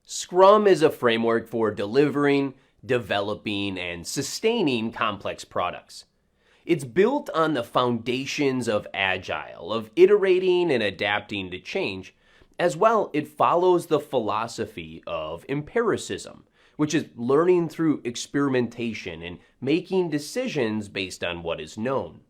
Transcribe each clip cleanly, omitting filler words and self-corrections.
Scrum is a framework for delivering, developing, and sustaining complex products. It's built on the foundations of Agile, of iterating and adapting to change. As well, it follows the philosophy of empiricism, which is learning through experimentation and making decisions based on what is known.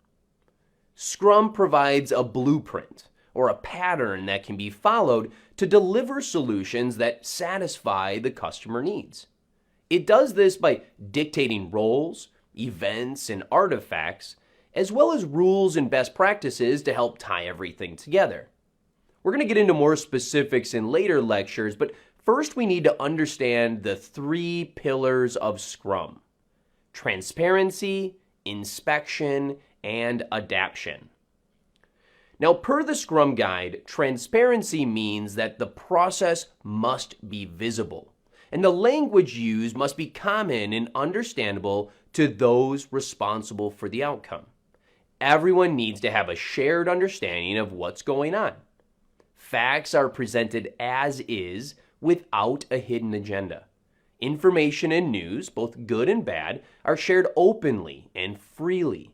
Scrum provides a blueprint or a pattern that can be followed to deliver solutions that satisfy the customer needs. It does this by dictating roles, events, and artifacts, as well as rules and best practices to help tie everything together. We're going to get into more specifics in later lectures, but first we need to understand the 3 pillars of Scrum: transparency, inspection, and adaptation. Now, per the Scrum Guide, transparency means that the process must be visible, and the language used must be common and understandable to those responsible for the outcome. Everyone needs to have a shared understanding of what's going on. Facts are presented as is without a hidden agenda. Information and news, both good and bad, are shared openly and freely.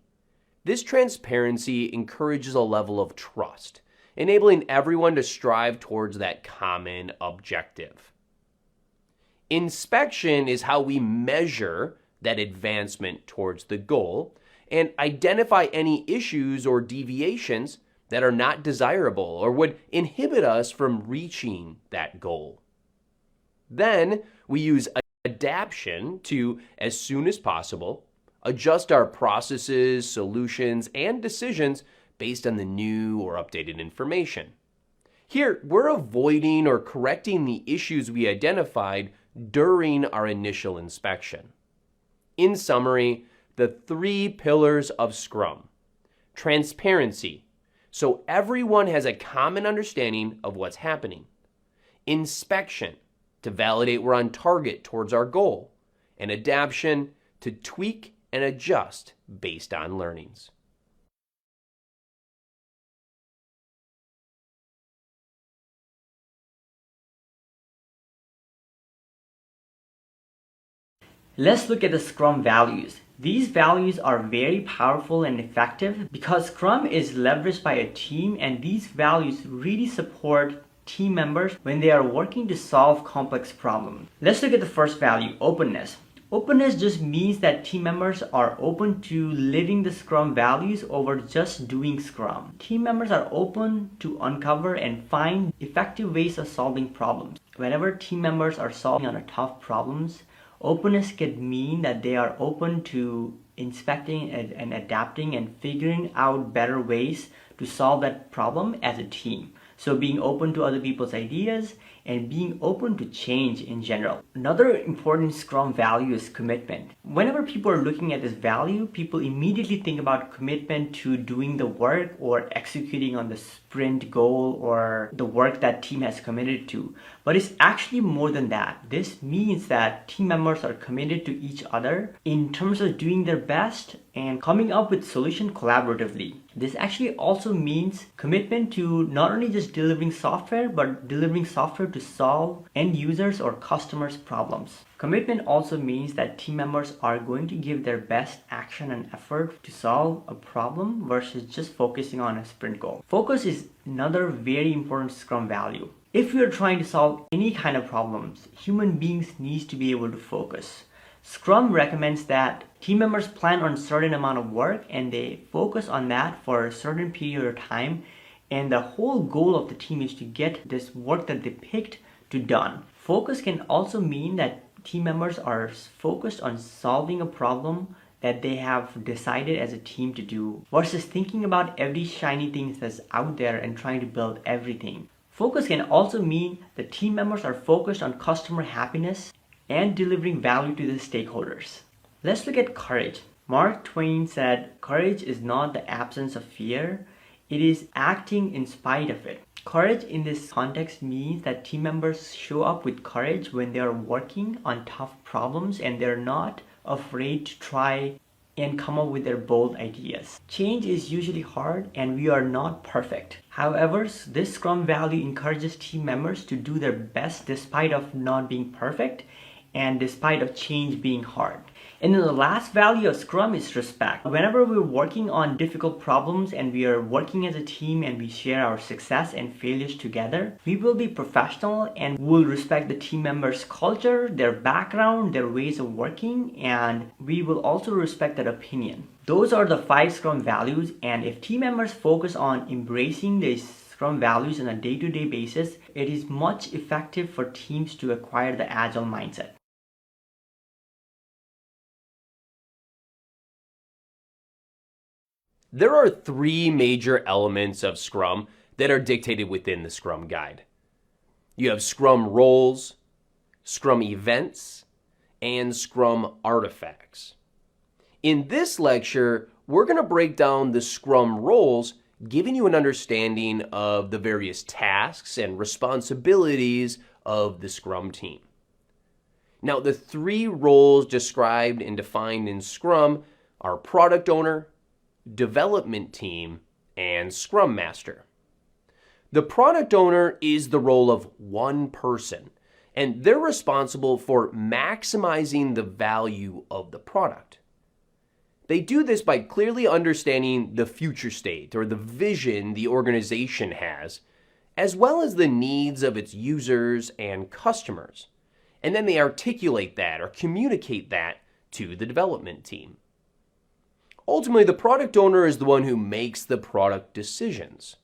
This transparency encourages a level of trust, enabling everyone to strive towards that common objective. Inspection is how we measure that advancement towards the goal and identify any issues or deviations that are not desirable or would inhibit us from reaching that goal. Then we use adaptation to, as soon as possible, adjust our processes, solutions, and decisions based on the new or updated information. Here, we're avoiding or correcting the issues we identified during our initial inspection. In summary, the 3 pillars of Scrum: transparency, so everyone has a common understanding of what's happening; inspection, to validate we're on target towards our goal; and adaptation, to tweak and adjust based on learnings. Let's look at the Scrum values. These values are very powerful and effective because Scrum is leveraged by a team, and these values really support team members when they are working to solve complex problems. Let's look at the first value, openness. Openness just means that team members are open to living the Scrum values over just doing Scrum. Team members are open to uncover and find effective ways of solving problems. Whenever team members are solving on a tough problems, openness can mean that they are open to inspecting and adapting and figuring out better ways to solve that problem as a team. So being open to other people's ideas and being open to change in general. Another important Scrum value is commitment. Whenever people are looking at this value, people immediately think about commitment to doing the work or executing on the sprint goal or the work that team has committed to. But it's actually more than that. This means that team members are committed to each other in terms of doing their best and coming up with solutions collaboratively. This actually also means commitment to not only just delivering software, but delivering software to solve end users or customers' problems. Commitment also means that team members are going to give their best action and effort to solve a problem versus just focusing on a sprint goal. Focus is another very important Scrum value. If we are trying to solve any kind of problems, human beings need to be able to focus. Scrum recommends that team members plan on a certain amount of work and they focus on that for a certain period of time, and the whole goal of the team is to get this work that they picked to done. Focus can also mean that team members are focused on solving a problem that they have decided as a team to do versus thinking about every shiny thing that's out there and trying to build everything. Focus can also mean that team members are focused on customer happiness and delivering value to the stakeholders. Let's look at courage. Mark Twain said, "Courage is not the absence of fear, it is acting in spite of it." Courage in this context means that team members show up with courage when they are working on tough problems and they're not afraid to try and come up with their bold ideas. Change is usually hard and we are not perfect. However, this Scrum value encourages team members to do their best despite of not being perfect and despite of change being hard. And then the last value of Scrum is respect. Whenever we're working on difficult problems and we are working as a team and we share our success and failures together, we will be professional and will respect the team members' culture, their background, their ways of working, and we will also respect their opinion. Those are the 5 Scrum values, and if team members focus on embracing these Scrum values on a day-to-day basis, it is much effective for teams to acquire the Agile mindset. There are 3 major elements of Scrum that are dictated within the Scrum Guide. You have Scrum roles, Scrum events, and Scrum artifacts. In this lecture, we're going to break down the Scrum roles, giving you an understanding of the various tasks and responsibilities of the Scrum team. Now, the 3 roles described and defined in Scrum are product owner, development team, and Scrum Master. The product owner is the role of one person, and they're responsible for maximizing the value of the product. They do this by clearly understanding the future state or the vision the organization has, as well as the needs of its users and customers. And then they articulate that or communicate that to the development team. Ultimately, the product owner is the one who makes the product decisions.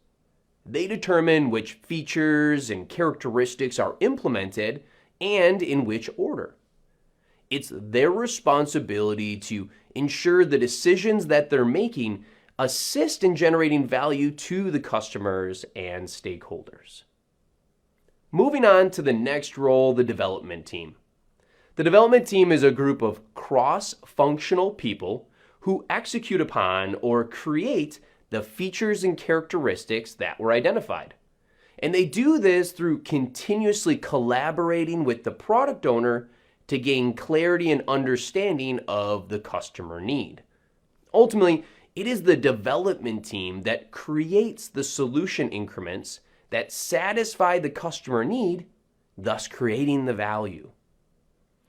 They determine which features and characteristics are implemented and in which order. It's their responsibility to ensure the decisions that they're making assist in generating value to the customers and stakeholders. Moving on to the next role, the development team. The development team is a group of cross-functional people who execute upon or create the features and characteristics that were identified. And they do this through continuously collaborating with the product owner to gain clarity and understanding of the customer need. Ultimately, it is the development team that creates the solution increments that satisfy the customer need, thus creating the value.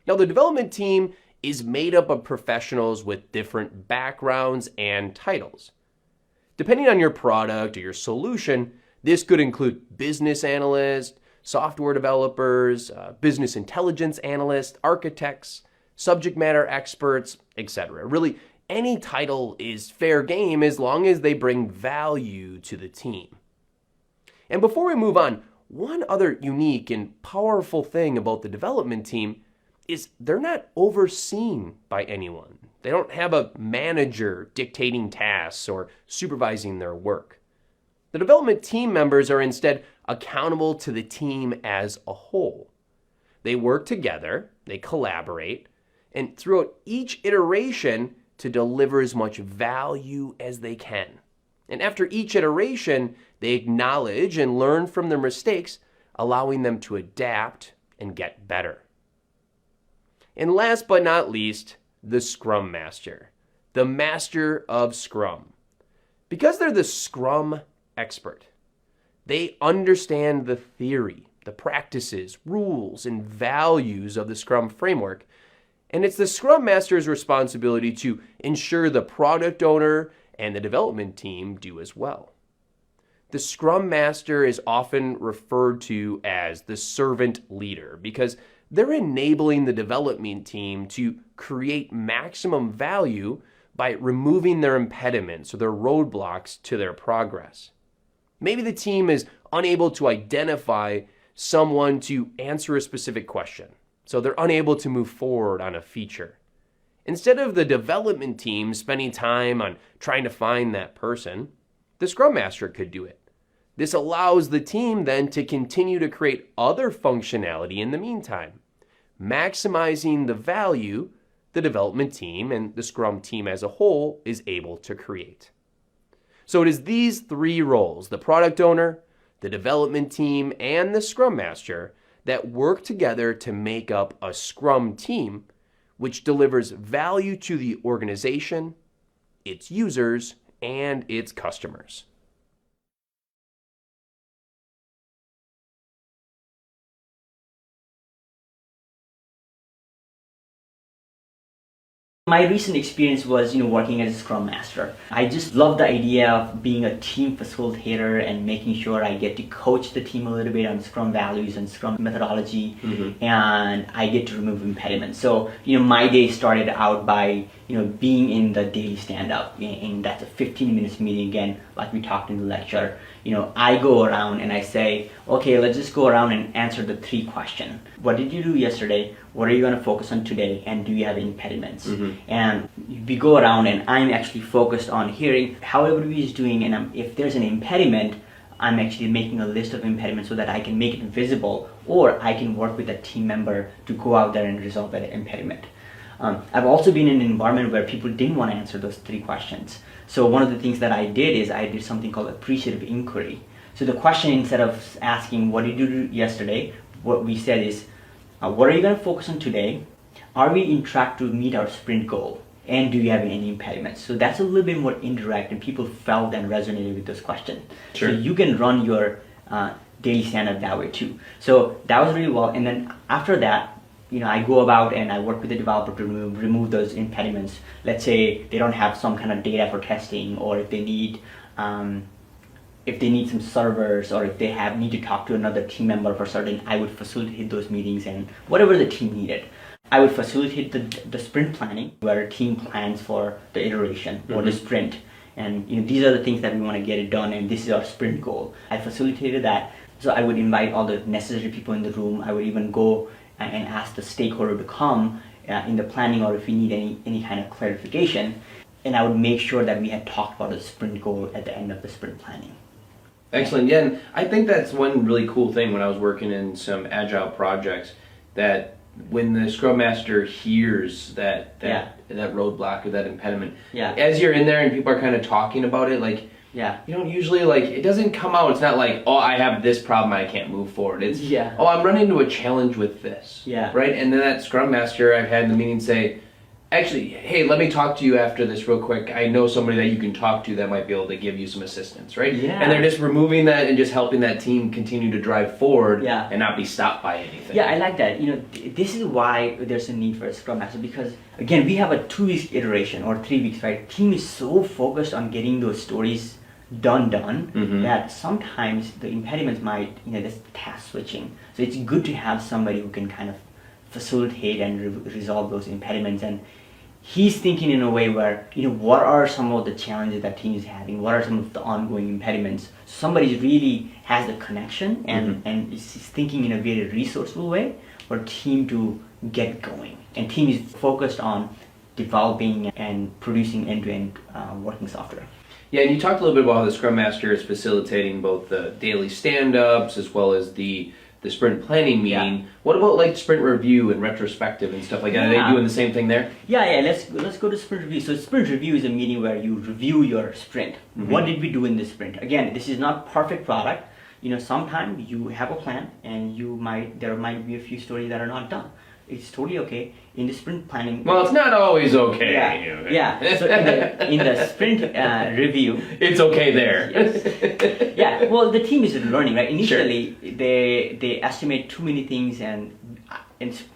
Now, the development team is made up of professionals with different backgrounds and titles. Depending on your product or your solution, this could include business analysts, software developers, business intelligence analysts, architects, subject matter experts, etc. Really, any title is fair game as long as they bring value to the team. And before we move on, one other unique and powerful thing about the development team is they're not overseen by anyone. They don't have a manager dictating tasks or supervising their work. The development team members are instead accountable to the team as a whole. They work together, they collaborate, and throughout each iteration to deliver as much value as they can. And after each iteration, they acknowledge and learn from their mistakes, allowing them to adapt and get better. And last but not least, the Scrum Master, the master of Scrum. Because they're the Scrum expert, they understand the theory, the practices, rules, and values of the Scrum framework. And it's the Scrum Master's responsibility to ensure the product owner and the development team do as well. The Scrum Master is often referred to as the servant leader because they're enabling the development team to create maximum value by removing their impediments or their roadblocks to their progress. Maybe the team is unable to identify someone to answer a specific question, so they're unable to move forward on a feature. Instead of the development team spending time on trying to find that person, the Scrum Master could do it. This allows the team then to continue to create other functionality in the meantime, maximizing the value the development team and the Scrum team as a whole is able to create. So it is these 3 roles, the product owner, the development team, and the Scrum Master, that work together to make up a Scrum team, which delivers value to the organization, its users, and its customers. My recent experience was, working as a Scrum Master. I just love the idea of being a team facilitator and making sure I get to coach the team a little bit on Scrum values and Scrum methodology, and I get to remove impediments. So, my day started out by, being in the daily stand-up, and that's a 15 minutes meeting again, like we talked in the lecture. I go around and I say, okay, let's just go around and answer the 3 questions. What did you do yesterday? What are you going to focus on today? And do you have impediments? And we go around and I'm actually focused on hearing how everybody is doing, and if there's an impediment, I'm actually making a list of impediments so that I can make it visible, or I can work with a team member to go out there and resolve that impediment. I've also been in an environment where people didn't want to answer those 3 questions. So one of the things that I did is I did something called appreciative inquiry. So the question, instead of asking what did you do yesterday, what we said is, what are you going to focus on today? Are we in track to meet our sprint goal? And do you have any impediments? So that's a little bit more indirect, and people felt and resonated with those questions. Sure. So you can run your daily stand-up that way too. So that was really well. And then after that, I go about and I work with the developer to remove those impediments. Let's say they don't have some kind of data for testing, or if they need some servers, or if they need to talk to another team member for certain, I would facilitate those meetings and whatever the team needed. I would facilitate the sprint planning, where a team plans for the iteration or the sprint. And these are the things that we want to get it done, and this is our sprint goal. I facilitated that. So I would invite all the necessary people in the room. I would even go and ask the stakeholder to come in the planning, or if we need any kind of clarification. And I would make sure that we had talked about the sprint goal at the end of the sprint planning. Excellent. Yeah, and I think that's one really cool thing when I was working in some Agile projects, that when the Scrum Master hears that roadblock or that impediment, as you're in there and people are kind of talking about it, like, you don't usually, it doesn't come out. It's not like, oh, I have this problem, I can't move forward. It's, oh, I'm running into a challenge with this. Right? And then that Scrum Master I've had in the meeting say, actually, hey, let me talk to you after this real quick. I know somebody that you can talk to that might be able to give you some assistance, right? And they're just removing that and just helping that team continue to drive forward and not be stopped by anything. Yeah, I like that. This is why there's a need for a Scrum Master, because, again, we have a 2-week iteration or 3 weeks, right? Team is so focused on getting those stories done that sometimes the impediments might, this task switching. So it's good to have somebody who can kind of facilitate and resolve those impediments. And he's thinking in a way where, what are some of the challenges that team is having? What are some of the ongoing impediments? Somebody really has the connection and is thinking in a very resourceful way for team to get going. And team is focused on developing and producing end-to-end working software. Yeah, and you talked a little bit about how the Scrum Master is facilitating both the daily stand-ups as well as the sprint planning meeting. What about sprint review and retrospective and stuff like that? Are they doing the same thing there? Let's go to sprint review. So sprint review is a meeting where you review your sprint. What did we do in this sprint? Again, this is not perfect product. Sometimes you have a plan and there might be a few stories that are not done. It's totally okay. In the sprint planning... Well, it's not always okay. So in the sprint review... It's okay there. Yes. Well, the team is learning, right? Initially, they estimate too many things, and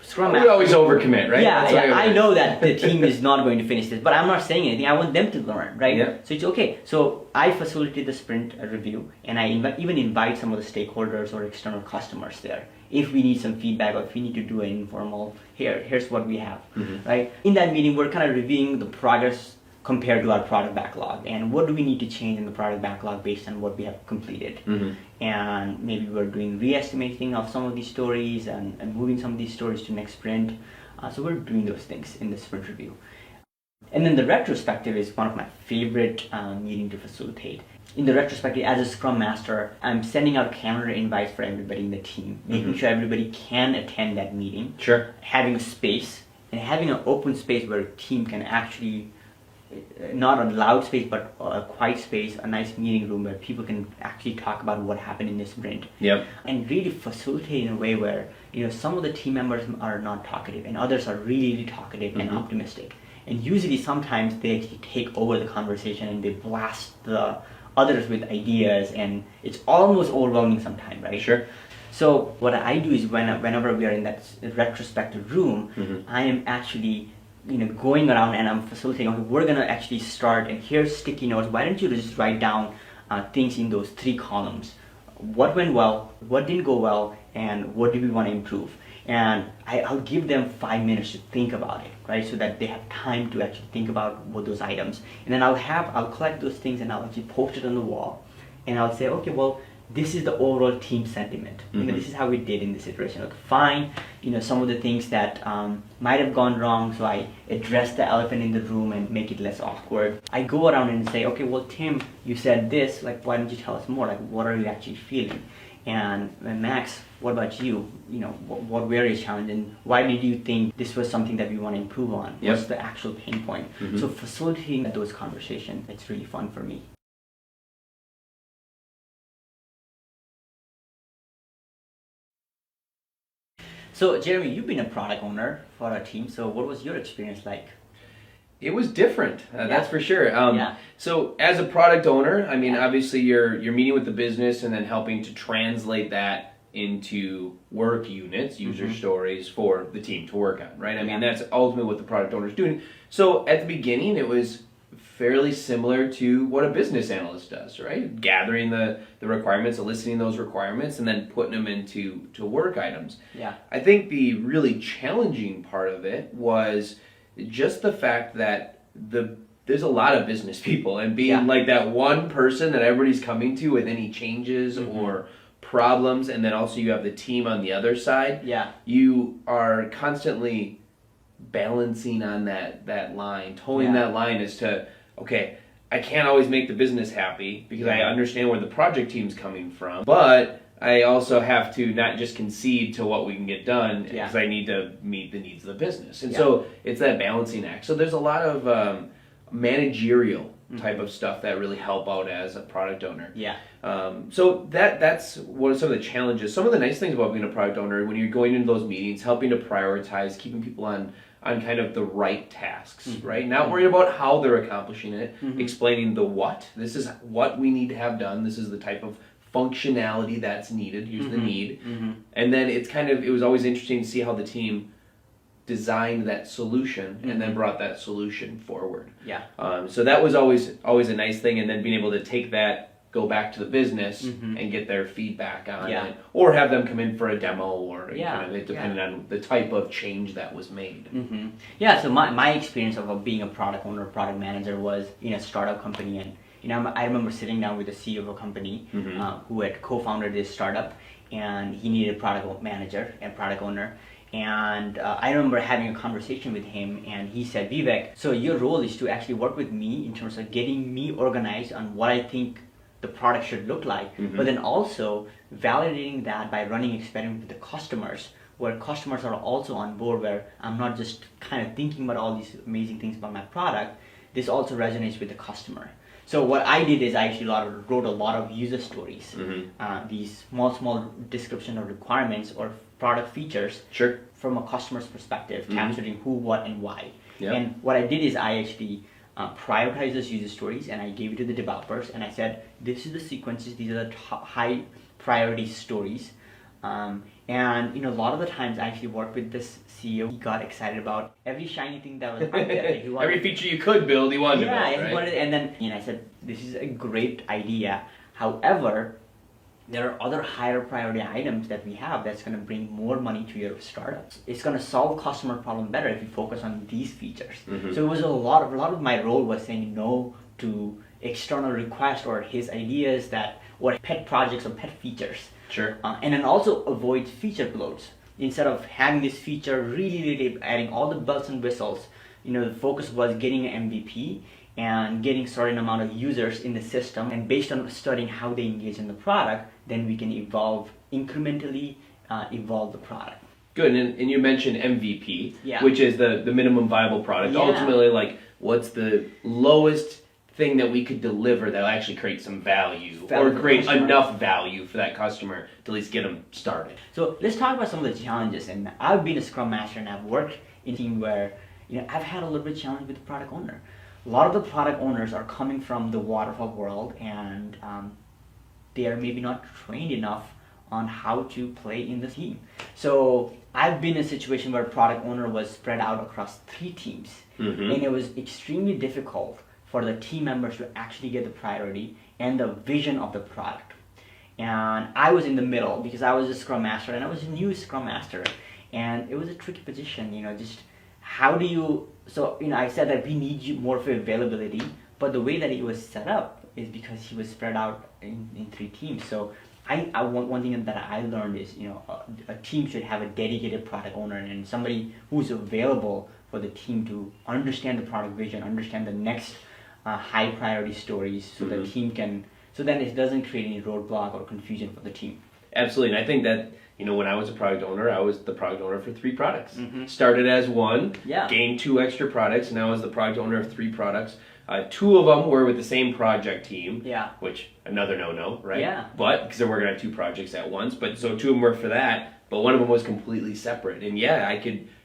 Scrum Master... We always overcommit, right? I know that the team is not going to finish this, but I'm not saying anything. I want them to learn, right? So it's okay. So I facilitate the sprint review, and I even invite some of the stakeholders or external customers there. If we need some feedback, or if we need to do an informal, here's what we have, right? In that meeting, we're kind of reviewing the progress compared to our product backlog, and what do we need to change in the product backlog based on what we have completed. And maybe we're doing re-estimating of some of these stories and moving some of these stories to next sprint. So we're doing those things in the sprint review. And then the retrospective is one of my favorite meetings to facilitate. In the retrospective, as a Scrum Master, I'm sending out calendar invites for everybody in the team, making sure everybody can attend that meeting. Having space, and having an open space where a team can actually not a loud space, but a quiet space, a nice meeting room where people can actually talk about what happened in this sprint. Yep. And really facilitate in a way where, some of the team members are not talkative and others are really, really talkative and optimistic. And usually sometimes they actually take over the conversation and they blast the others with ideas, and it's almost overwhelming sometimes, right? Sure. So what I do is whenever we are in that retrospective room, I am actually going around and I'm facilitating. Okay, we're gonna actually start, and here's sticky notes. Why don't you just write down things in those 3 columns? What went well, what didn't go well, and what do we want to improve? And I'll give them 5 minutes to think about it, right? So that they have time to actually think about what those items. And then I'll collect those things and I'll actually post it on the wall. And I'll say, okay, well, this is the overall team sentiment. This is how we did in this situation. Okay, fine. Some of the things that might have gone wrong, so I address the elephant in the room and make it less awkward. I go around and say, okay, well, Tim, you said this. Like, why don't you tell us more? Like, what are you actually feeling? And Max, what about you? What were your challenges, and why did you think this was something that we want to improve on? Yep. What's the actual pain point? So facilitating those conversations, it's really fun for me. So Jeremy, you've been a product owner for our team. So what was your experience like? It was different, that's for sure. Yeah. So as a product owner, I mean, obviously you're meeting with the business and then helping to translate that into work units, user stories for the team to work on, right? I mean, that's ultimately what the product owner is doing. So at the beginning, it was fairly similar to what a business analyst does, right? Gathering the requirements, eliciting those requirements, and then putting them into work items. Yeah. I think the really challenging part of it was just the fact that there's a lot of business people, and being like that one person that everybody's coming to with any changes or problems, and then also you have the team on the other side. Yeah. You are constantly balancing on that line, towing that line as to, okay, I can't always make the business happy because I understand where the project team's coming from, but I also have to not just concede to what we can get done because I need to meet the needs of the business. And so it's that balancing act. So there's a lot of managerial type of stuff that really help out as a product owner. Yeah. So that's what are some of the challenges. Some of the nice things about being a product owner, when you're going into those meetings, helping to prioritize, keeping people on kind of the right tasks, right? Not worrying about how they're accomplishing it, explaining the what. This is what we need to have done. This is the type of functionality that's needed. Here's the need. And then it was always interesting to see how the team designed that solution and then brought that solution forward. Yeah. So that was always a nice thing, and then being able to take that, go back to the business and get their feedback on it, or have them come in for a demo, or kind of depending on the type of change that was made. Yeah, so my experience of being a product owner, product manager was in a startup company, and I remember sitting down with the CEO of a company who had co-founded this startup, and he needed a product manager and product owner. And I remember having a conversation with him, and he said, Vivek, so your role is to actually work with me in terms of getting me organized on what I think the product should look like, but then also validating that by running experiments with the customers, where customers are also on board, where I'm not just kind of thinking about all these amazing things about my product. This also resonates with the customer. So what I did is I actually wrote a lot of user stories, these small description of requirements or product features from a customer's perspective, capturing who, what, and why. And what I did is I actually prioritize those user stories, and I gave it to the developers, and I said, this is the sequences, these are the top high priority stories. And a lot of the times I actually worked with this CEO. He got excited about every shiny thing that was out there. Every feature you could build, he wanted to build, right? And then I said, this is a great idea. However, there are other higher priority items that we have that's going to bring more money to your startups. It's going to solve customer problem better if you focus on these features. So it was a lot of my role was saying no to external requests or his ideas or pet projects or pet features. And then also avoid feature bloats. Instead of having this feature really adding all the bells and whistles, the focus was getting an MVP and getting certain amount of users in the system, and based on studying how they engage in the product, then we can incrementally evolve the product. Good, and you mentioned MVP, which is the minimum viable product. Ultimately, like what's the lowest thing that we could deliver that'll actually create some value or create enough value for that customer to at least get them started. So let's talk about some of the challenges. And I've been a Scrum Master and I've worked in a team where I've had a little bit of challenge with the product owner. A lot of the product owners are coming from the waterfall world, and they are maybe not trained enough on how to play in the team. So I've been in a situation where product owner was spread out across 3 teams, and it was extremely difficult for the team members to actually get the priority and the vision of the product. And I was in the middle because I was a Scrum Master and I was a new Scrum Master, and it was a tricky position, just how do you, so I said that we need you more for availability, but the way that it was set up is because he was spread out in 3 teams. So one thing that I learned is, a team should have a dedicated product owner and somebody who's available for the team to understand the product vision, understand the next high priority stories, so the team can, so then it doesn't create any roadblock or confusion for the team. Absolutely, and I think that when I was a product owner, I was the product owner for 3 products. Started as 1, gained 2 extra products, and now I was the product owner of 3 products. 2 of them were with the same project team, which another no-no, right? Yeah. But because they're working on 2 projects at once, but so 2 of them were for that, but one of them was completely separate. And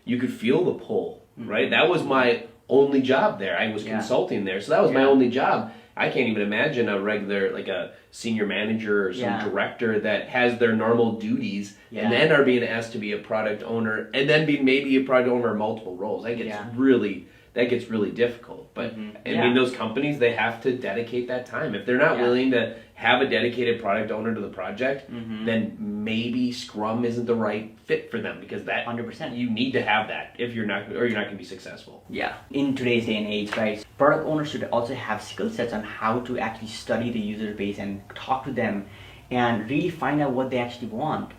you could feel the pull, right? That was my only job there. I was consulting there, so that was my only job. I can't even imagine a regular, like a senior manager or some director that has their normal duties and then are being asked to be a product owner and then be maybe a product owner in multiple roles. That gets really difficult. But in those companies, they have to dedicate that time. If they're not willing to have a dedicated product owner to the project, then maybe Scrum isn't the right fit for them, because that 100%. You need to have that if you're not going to be successful. Yeah. In today's day and age, right, product owners should also have skill sets on how to actually study the user base and talk to them and really find out what they actually want.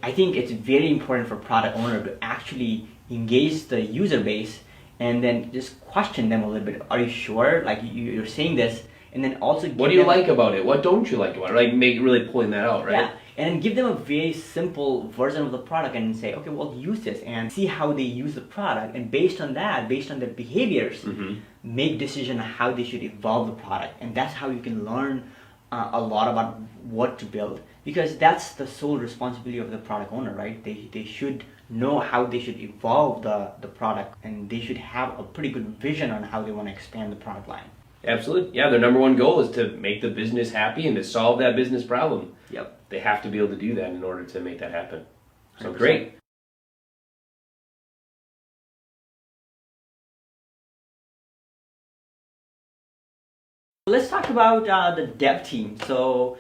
I think it's very important for product owner to actually engage the user base and then just question them a little bit. Are you sure? Like you're saying this, and then also give what do you like about it? What don't you like about it? Like really pulling that out, right? Yeah, and give them a very simple version of the product and say, okay, well, use this and see how they use the product, and based on that, based on their behaviors, make decision on how they should evolve the product, and that's how you can learn a lot about what to build, because that's the sole responsibility of the product owner, right? They should know how they should evolve the product, and they should have a pretty good vision on how they want to expand the product line. Absolutely. Yeah, their number one goal is to make the business happy and to solve that business problem. Yep. They have to be able to do that in order to make that happen. So 100%. Great. Let's talk about the dev team. So,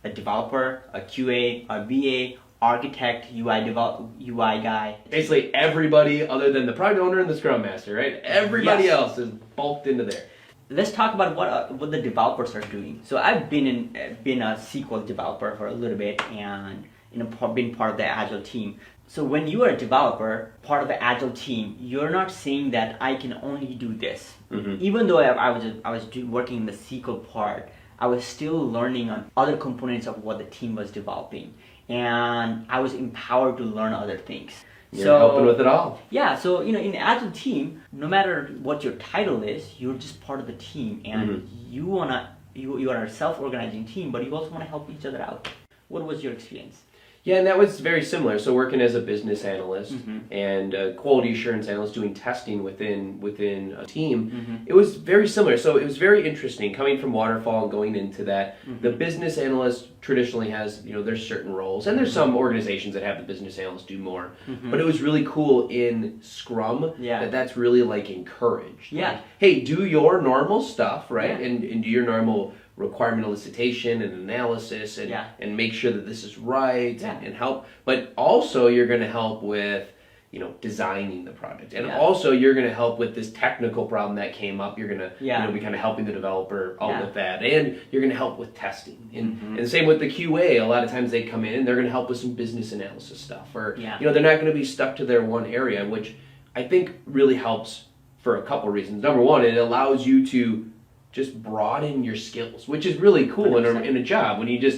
a developer, a QA, a VA, architect, UI guy. Basically everybody other than the product owner and the Scrum Master, right? Everybody else is bulked into there. Let's talk about what the developers are doing. So I've been a SQL developer for a little bit, and been part of the Agile team. So when you are a developer, part of the Agile team, you're not saying that I can only do this. Even though I was working in the SQL part, I was still learning on other components of what the team was developing, and I was empowered to learn other things. You're helping with it all. Yeah, so in Agile team, no matter what your title is, you're just part of the team, and you are a self-organizing team, but you also want to help each other out. What was your experience? Yeah, and that was very similar. So working as a business analyst and a quality assurance analyst doing testing within a team, it was very similar. So it was very interesting coming from waterfall and going into that. The business analyst traditionally has, there's certain roles, and there's some organizations that have the business analyst do more. But it was really cool in Scrum that's really like encouraged. Yeah. Like, hey, do your normal stuff, right? And do your normal requirement elicitation and analysis and make sure that this is right and help, but also you're going to help with designing the product, and also you're going to help with this technical problem that came up. You're going to be kind of helping the developer out with that, and you're going to help with testing, and the same with the QA. A lot of times they come in and they're going to help with some business analysis stuff, or they're not going to be stuck to their one area, which I think really helps for a couple reasons. Number one, it allows you to just broaden your skills, which is really cool in a job. When you do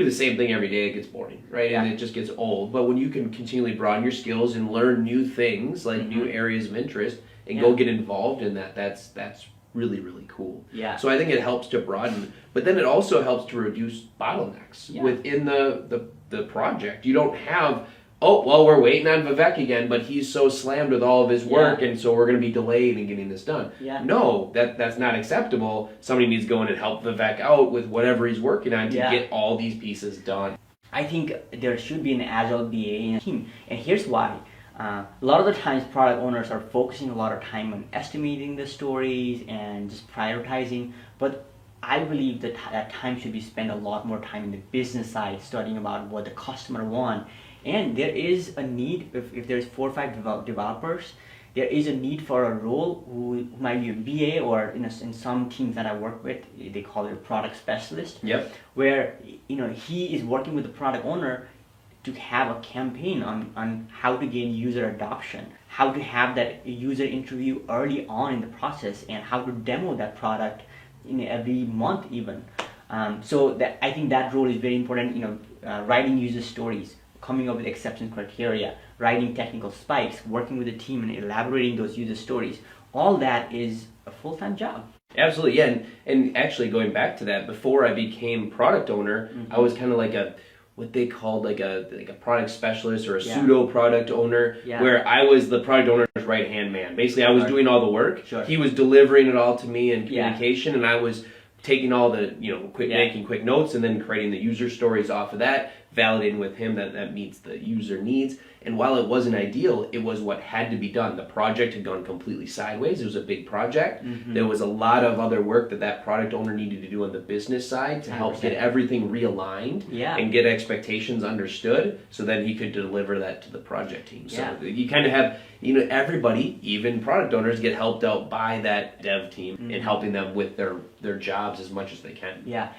the same thing every day, it gets boring, right? And it just gets old. But when you can continually broaden your skills and learn new things, like new areas of interest, and go get involved in that, that's really, really cool. Yeah. So I think it helps to broaden, but then it also helps to reduce bottlenecks within the project. You don't have, oh, well, we're waiting on Vivek again, but he's so slammed with all of his work, and so we're going to be delayed in getting this done. Yeah. No, that's not acceptable. Somebody needs to go in and help Vivek out with whatever he's working on to get all these pieces done. I think there should be an Agile BA in a team, and here's why. A lot of the times product owners are focusing a lot of time on estimating the stories and just prioritizing, but I believe that that time should be spent a lot more time in the business side, studying about what the customer wants. And there is a need, if there's 4 or 5 developers, there is a need for a role who might be a BA, or in some teams that I work with, they call it a product specialist. Yep. Where he is working with the product owner to have a campaign on how to gain user adoption, how to have that user interview early on in the process, and how to demo that product in every month even. So that I think that role is very important. Writing user stories, coming up with exception criteria, writing technical spikes, working with the team and elaborating those user stories. All that is a full-time job. Absolutely, yeah. And actually going back to that, before I became product owner, I was kind of like what they called like a product specialist or a pseudo product owner, where I was the product owner's right-hand man. Basically, I was doing all the work. Sure. He was delivering it all to me in communication, and I was taking all the, making quick notes and then creating the user stories off of that, validating with him that meets the user needs. And while it wasn't ideal, it was what had to be done. The project had gone completely sideways. It was a big project. There was a lot of other work that product owner needed to do on the business side to help get everything realigned and get expectations understood, so then he could deliver that to the project team. So you kind of have, everybody, even product owners, get helped out by that dev team in helping them with their jobs as much as they can. Yeah.